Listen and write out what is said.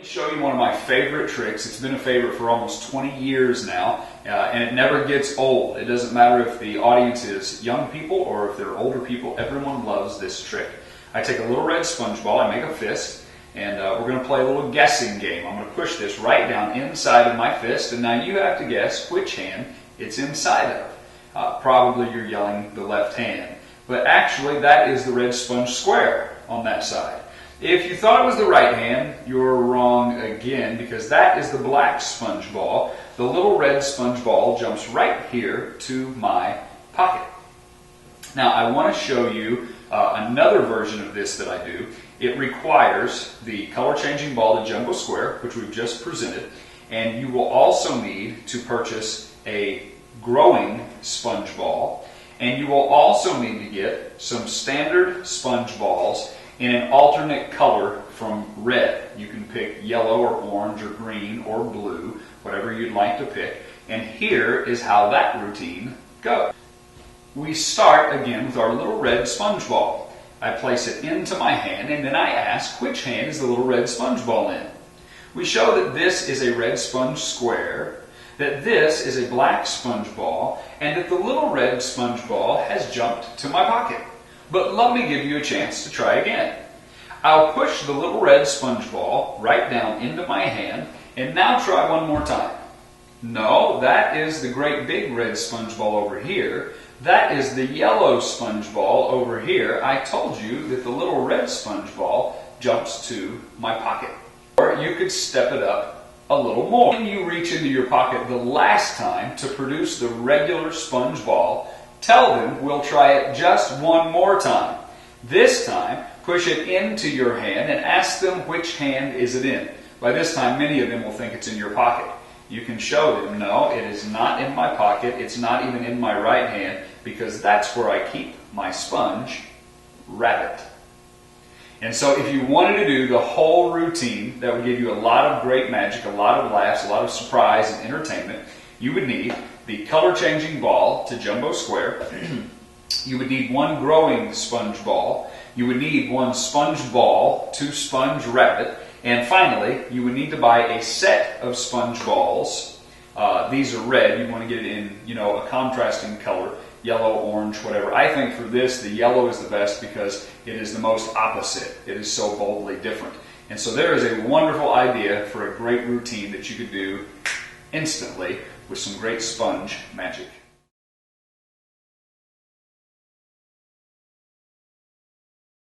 Let me show you one of my favorite tricks. It's been a favorite for almost 20 years now, and it never gets old. It doesn't matter if the audience is young people or if they're older people, everyone loves this trick. I take a little red sponge ball, I make a fist, and we're going to play a little guessing game. I'm going to push this right down inside of my fist, and now you have to guess which hand it's inside of. Probably you're yelling the left hand, but actually that is the red sponge square on that side. If you thought it was the right hand, you're wrong again, because that is the black sponge ball. The little red sponge ball jumps right here to my pocket. Now I want to show you another version of this that I do. It requires the color changing ball to jumbo square, which we've just presented, and you will also need to purchase a growing sponge ball, and you will also need to get some standard sponge balls in an alternate color from red. You can pick yellow or orange or green or blue, whatever you'd like to pick. And here is how that routine goes. We start again with our little red sponge ball. I place it into my hand, and then I ask, which hand is the little red sponge ball in? We show that this is a red sponge square, that this is a black sponge ball, and that the little red sponge ball has jumped to my pocket. But let me give you a chance to try again. I'll push the little red sponge ball right down into my hand, and now try one more time. No, that is the great big red sponge ball over here. That is the yellow sponge ball over here. I told you that the little red sponge ball jumps to my pocket. Or you could step it up a little more. When you reach into your pocket the last time to produce the regular sponge ball, tell them we'll try it just one more time. This time, push it into your hand and ask them which hand is it in. By this time, many of them will think it's in your pocket. You can show them, no, it is not in my pocket, it's not even in my right hand, because that's where I keep my sponge rabbit. And so if you wanted to do the whole routine that would give you a lot of great magic, a lot of laughs, a lot of surprise and entertainment, you would need the color changing ball to jumbo square. You would need one growing sponge ball. You would need one sponge ball to sponge rabbit. And finally, you would need to buy a set of sponge balls. These are red. You want to get it in, a contrasting color, yellow, orange, whatever. I think for this, the yellow is the best because it is the most opposite. It is so boldly different. And so there is a wonderful idea for a great routine that you could do instantly with some great sponge magic.